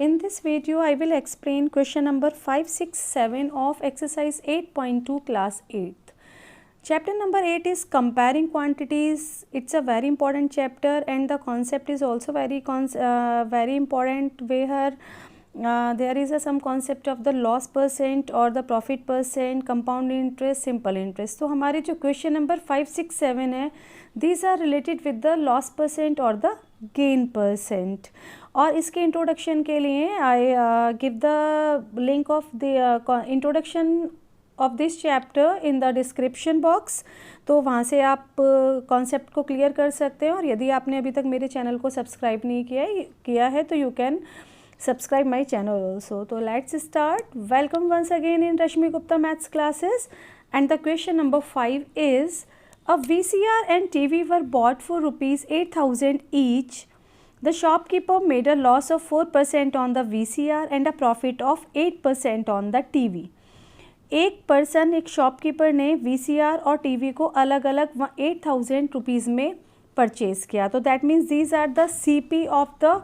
In this video, I will explain question number 5, 6, 7 of exercise 8.2 class 8th. Chapter number 8 is comparing quantities. It's a very important chapter and the concept is also very important where there is some concept of the loss percent or the profit percent, compound interest, simple interest. तो हमारे जो question number 5, 6, 7 है, these are related with the loss percent or the gain percent. और इसके introduction के लिए I give the link of the introduction of this chapter in the description box. तो वहाँ से आप कॉन्सेप्ट को क्लियर कर सकते हैं. और यदि आपने अभी तक मेरे चैनल को सब्सक्राइब नहीं किया है तो you can subscribe my channel also. तो let's start. Welcome once again in Rashmi Gupta maths classes. And the question number 5 is a VCR and TV were bought for rupees 8,000 each. The shopkeeper made a loss of 4% on the VCR and a profit of 8% on the TV. एक shopkeeper ने VCR और TV को अलग अलग 8,000 rupees में purchase किया. तो that means these are the CP of the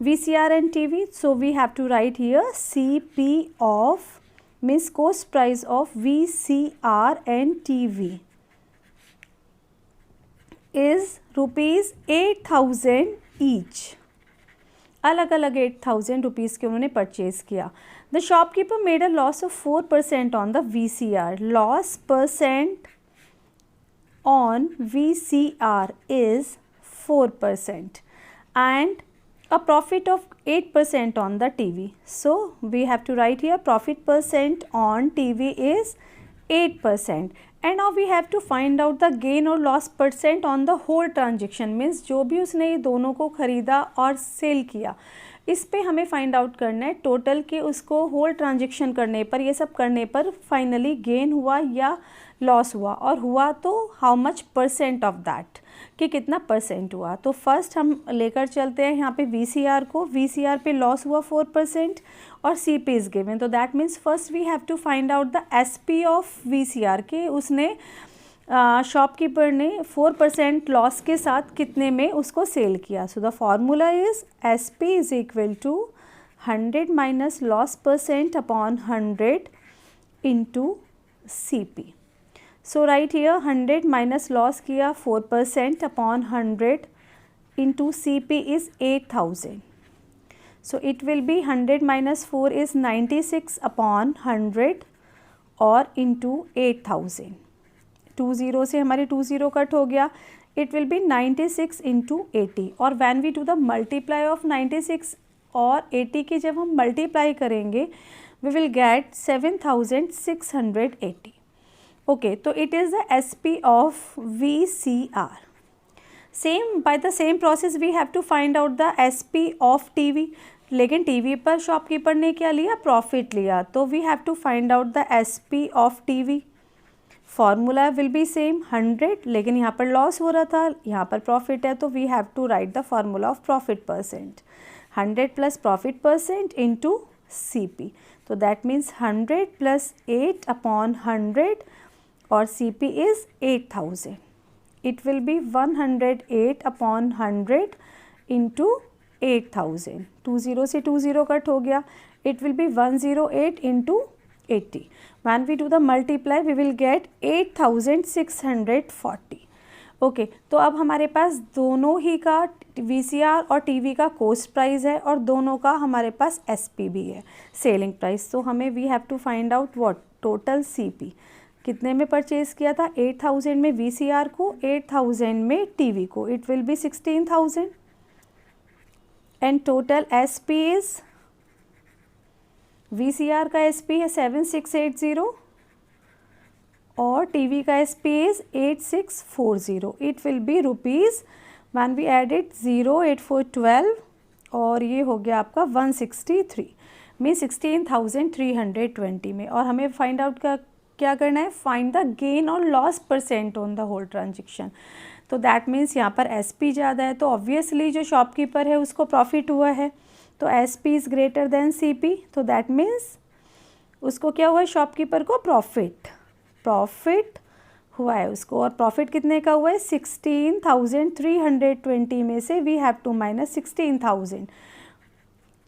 VCR and TV. So we have to write here CP of means cost price of VCR and TV is rupees 8,000 each. अलग अलग 8,000 rupees के उन्होंने purchase किया. The shopkeeper made a loss of 4% on the VCR. Loss percent on VCR is 4% and a profit of 8% on the TV. So we have to write here profit percent on TV is 8%. And now we have to find out the gain or loss percent on the whole transaction. Means जो भी उसने ये दोनों को ख़रीदा और cell किया, इस पे हमें फाइंड आउट करना है टोटल के उसको होल ट्रांजेक्शन करने पर, ये सब करने पर फाइनली गेन हुआ या लॉस हुआ, और हुआ तो how much percent of that, कि कितना परसेंट हुआ. तो फर्स्ट हम लेकर चलते हैं यहाँ पे VCR को. VCR पे लॉस हुआ 4% और CP इज़ गिवन. तो that means first we have to find out the SP of VCR के उसने शॉपकीपर ने 4% लॉस के साथ कितने में उसको सेल किया. So the formula is SP is equal to 100 minus loss percent upon 100 into CP. So right here 100 minus loss किया 4% upon 100 into CP is 8,000. So it will be 100 minus 4 is 96 upon 100 और into 8,000. 20 से हमारे 20 cut हो गया. It will be 96 into 80. और when we do the multiply of 96 और 80 की जब हम multiply करेंगे we will get 7,680. Okay, so it is the SP of VCR. By the same process we have to find out the SP of TV. लेकिन TV पर shopkeeper ने क्या लिया, प्रॉफिट लिया. तो we have to find out the SP of TV. Formula will be same 100, लेकिन यहाँ पर लॉस हो रहा था, यहाँ पर प्रॉफिट है. तो we have to write the formula of profit percent. 100 plus profit percent into CP. तो that means 100 plus 8 upon 100 और CP is 8,000. It will be 108 upon 100 into 8,000. 20 से 20 कट हो गया. It will be 108 into 80. When we do the multiply, we will get 8,640. Okay, तो अब हमारे पास दोनों ही का VCR और TV का कोस्ट प्राइस है और दोनों का हमारे पास SP भी है, सेलिंग प्राइस. तो हमें we have to find out what total CP कितने में परचेज़ किया था. 8,000 में VCR को, 8,000 में TV को. It will be 16,000 and total SP is, VCR का SP है 7680 और TV का SP is 8640. It will be rupees one we added 0 8 4 12 और ये हो गया आपका 163 में 16,320 में. और हमें फाइंड आउट का क्या करना है, फाइंड द गेन और loss percent on the whole transaction. तो दैट मीन्स यहाँ पर SP ज़्यादा है तो ऑब्वियसली जो शॉपकीपर है उसको प्रॉफिट हुआ है. तो SP is greater than CP. तो दैट मीन्स उसको क्या हुआ है, शॉपकीपर को प्रॉफिट हुआ है उसको. और प्रॉफिट कितने का हुआ है, 16,320 में से we have to minus 16,000.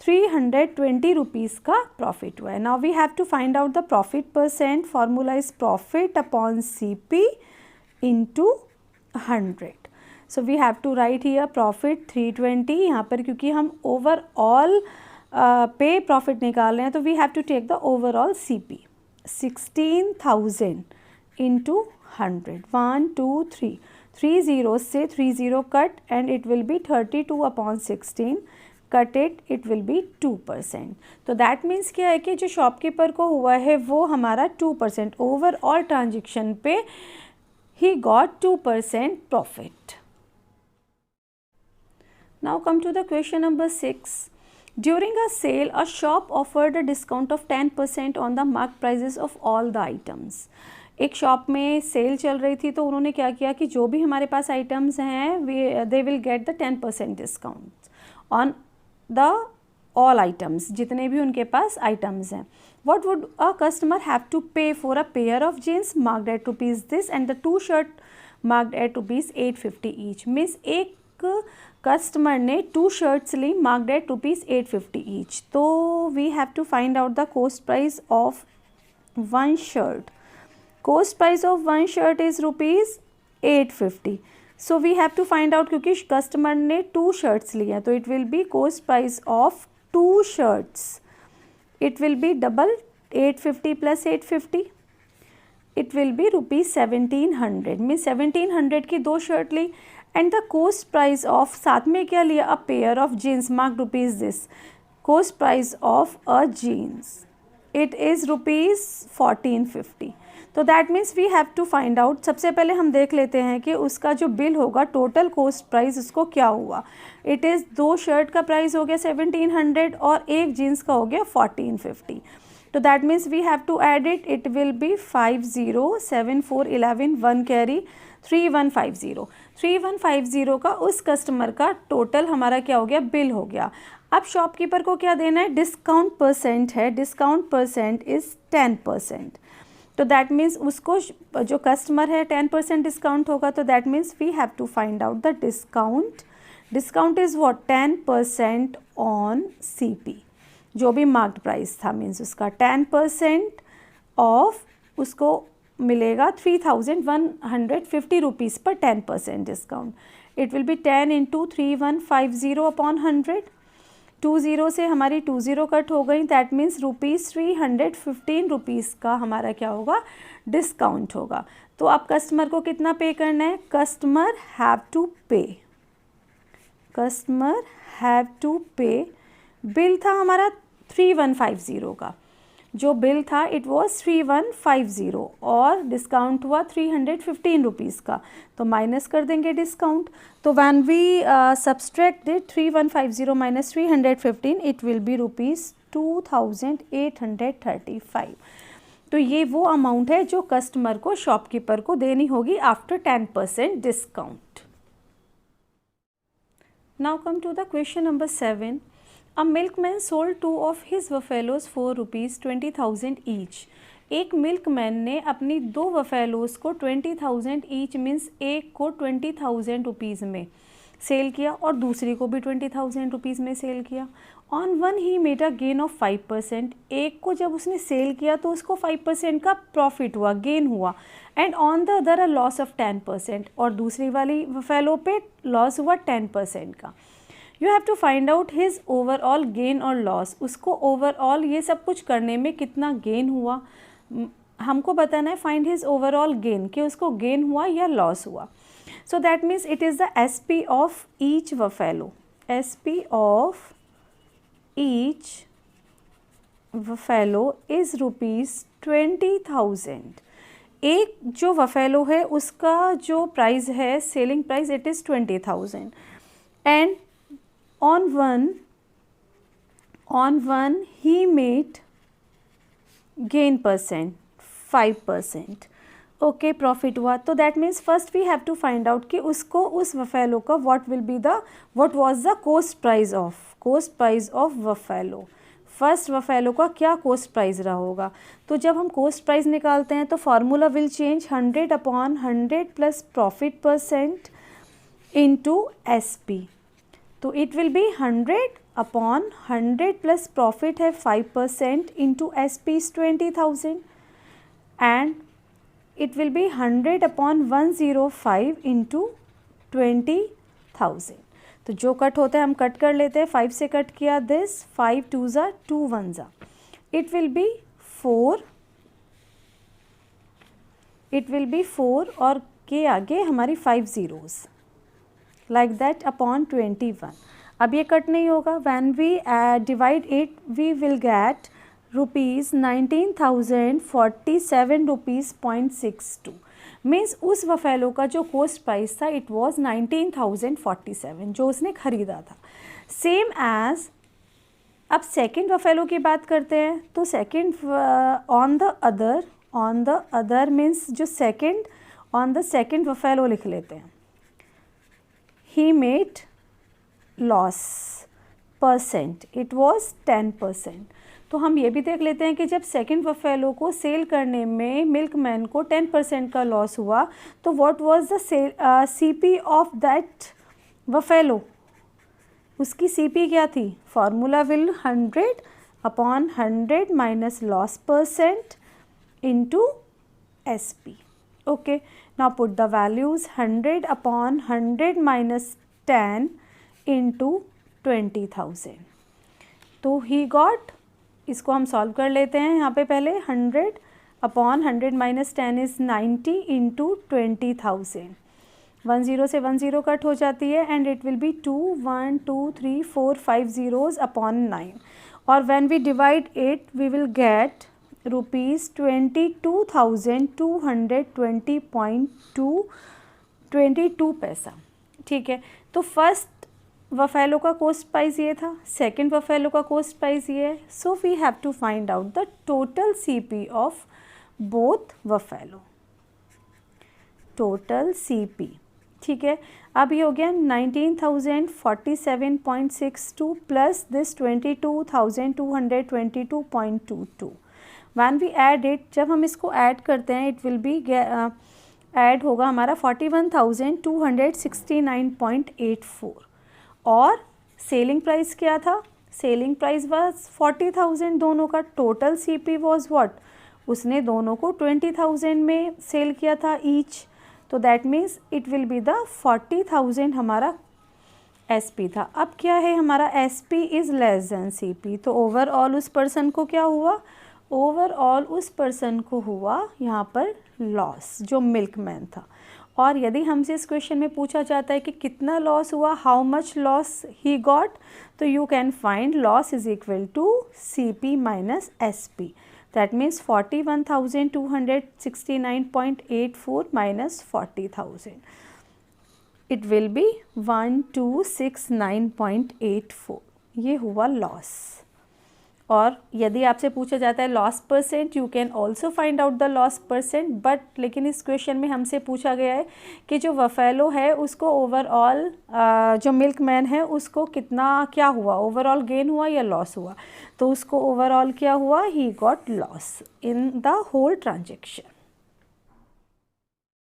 320 rupees का प्रॉफिट हुआ है. Now we have to find out the profit percent. Formula is profit upon CP into 100. So we have to write here profit 320. यहाँ पर क्योंकि हम ओवरऑल पे प्रॉफिट निकाल रहे हैं तो we have to take the overall CP. 16,000 इंटू 100. 1 2 3 3 zeros से 3 0 cut and it will be 32 upon 16. Cut it will be 2%. तो दैट मीन्स क्या है कि जो शॉपकीपर को हुआ है वो हमारा 2%. ओवरऑल ट्रांजेक्शन पे he got 2% profit. Now come to the question number 6. During a sale, a shop offered a discount of 10% on the marked prices of all the items. एक शॉप में सेल चल रही थी तो उन्होंने क्या किया कि जो भी हमारे पास आइटम्स हैं they will get the 10% discount on the all items, जितने भी उनके पास आइटम्स हैं. What would a customer have to pay for a pair of jeans marked at rupees this and the 2 shirt marked at rupees 850 each? Means एक customer ने 2 shirts ली marked at rupees 850 each. तो we have to find out the cost price of 1 shirt. Cost price of 1 shirt is rupees 850. So we have to find out क्योंकि customer ने 2 shirts लिए हैं तो it will be cost price of 2 shirts. It will be double 850 plus 850. It will be rupees 1700. Means 1700 की 2 shirt ली and the cost price of साथ में क्या लिया a pair of jeans mark rupees this. Cost price of a jeans it is rupees 1450. तो that means we have to find out. सबसे पहले हम देख लेते हैं कि उसका जो बिल होगा टोटल कॉस्ट प्राइस उसको क्या हुआ. इट इज़ 2 शर्ट का प्राइस हो गया 1700 और एक जीन्स का हो गया 1450. तो that means we have to add it. It will be 50 7 4 11 1 carry 3150. 3150 का उस कस्टमर का टोटल हमारा क्या हो गया बिल हो गया. अब शॉपकीपर को क्या देना है डिस्काउंट परसेंट है. Discount percent is 10%. तो दैट मीन्स उसको जो कस्टमर है 10% डिस्काउंट होगा. तो that means we have to find out the discount. Discount is what 10% on CP. जो भी मार्क्ड प्राइस था मीन्स उसका 10% ऑफ उसको मिलेगा 3150 रुपीज़ पर 10% discount. It will B 10 into 3150 upon 100. 20 से हमारी 20 कट हो गई. दैट मीन्स रुपीज़ 315 रुपीज़ का हमारा क्या होगा डिस्काउंट होगा. तो अब कस्टमर को कितना पे करना है. कस्टमर हैव टू पे. कस्टमर हैव टू पे. बिल था हमारा 3150 का. जो बिल था इट वॉज 3150 और डिस्काउंट हुआ 315 रुपीज़ का. तो माइनस कर देंगे डिस्काउंट. तो when we subtract it 3150 minus 315 it will be rupees 2835. तो ये वो अमाउंट है जो कस्टमर को शॉपकीपर को देनी होगी after 10% discount. Now come to the question number 7. A milkman sold 2 of his buffaloes for rupees 20,000 each. एक मिल्कमैन ने अपनी 2 बफेलोज़ को 20,000 ईच मीन्स एक को 20,000 रुपीज़ में सेल किया और दूसरी को भी 20,000 रुपीज़ में सेल किया. On one he made a gain of 5%. एक को जब उसने सेल किया तो उसको 5% का प्रॉफिट हुआ गेन हुआ and on the other a loss of 10% और दूसरी वाली बफेलो पे लॉस हुआ 10% का. You have to find out his overall gain और लॉस. उसको ओवरऑल ये सब कुछ करने में कितना गेन हुआ हमको बताना है. फाइंड हिज ओवरऑल गेन कि उसको गेन हुआ या लॉस हुआ. So that means it is the SP of each buffalo. SP of each buffalo is rupees 20,000. एक जो बफेलो है उसका जो प्राइस है selling price it is 20,000 and on one he made gain percent 5%. Okay profit हुआ. तो that means first we have to find out कि उसको उस बफेलो का what was the cost price of buffalo. First buffalo का क्या cost price रहा होगा. तो जब हम कॉस्ट प्राइस निकालते हैं तो formula will change 100 upon 100 plus profit percent into SP. तो it will B 100 upon 100 plus profit है 5% into SP is 20,000 and it will B 100 upon 105 into 20,000. तो जो कट होता है हम कट कर लेते हैं. 5 से कट किया दिस, 5 2 ज़ा 2 1 ज़ा, it will B 4. It will B 4 और के आगे हमारी 5 zeros लाइक दैट अपॉन 21. अब ये कट नहीं होगा. When we divide it we will get ₹19,047 rupees 0.62. Means उस वफेलो का जो कॉस्ट प्राइस था इट वाज 19,047 जो उसने ख़रीदा था. सेम एज अब सेकंड वफेलो की बात करते हैं. तो second on the other means जो second on the second buffalo लिख लेते हैं. He made loss percent, it was 10%. तो हम ये भी देख लेते हैं कि जब सेकंड वफेलो को सेल करने में मिल्कमैन को 10% का लॉस हुआ तो what was the CP of that buffalo. उसकी CP क्या थी. Formula will 100 upon 100 minus loss percent into SP. Okay, now put the values. 100 upon 100 minus 10 into 20,000. तो he got, इसको हम सॉल्व कर लेते हैं. यहाँ पे पहले 100 अपॉन 100 माइनस 10 इज़ 90 इंटू 20,000. 10 से 10 कट हो जाती है and it will be 2 1 2 3 4 5 zeros upon 9. और when we divide it we will get ₹22,220.22 ठीक है. तो फर्स्ट वफेलो का कॉस्ट प्राइस ये था, सेकंड वफेलो का कॉस्ट प्राइस ये है. So we have to find out the total CP of both buffalo. Total CP ठीक है. अब ये हो गया 19,047.62 plus this 22,222.22. When we add it, जब हम इसको ऐड करते हैं इट विल बी ऐड होगा हमारा 41,269.84. और सेलिंग प्राइस क्या था. Selling price was 40,000. दोनों का टोटल CP वाज व्हाट. उसने दोनों को 20,000 में सेल किया था ईच. तो that means it will be the 40,000 हमारा SP था. अब क्या है हमारा SP is less than CP. तो ओवरऑल उस पर्सन को क्या हुआ. ओवरऑल उस पर्सन को हुआ यहाँ पर लॉस जो मिल्कमैन था. और यदि हमसे इस क्वेश्चन में पूछा जाता है कि कितना लॉस हुआ, how much loss he got, तो you can find loss is equal to CP minus SP. That means 41,269.84 minus 40,000. It will be 1269.84. ये हुआ लॉस. और यदि आपसे पूछा जाता है loss percent, you can also find out the loss percent. But लेकिन इस क्वेश्चन में हमसे पूछा गया है कि जो वफेलो है उसको ओवरऑल जो मिल्कमैन है उसको कितना क्या हुआ, ओवरऑल गेन हुआ या लॉस हुआ. तो उसको ओवरऑल क्या हुआ, he got loss in the whole transaction.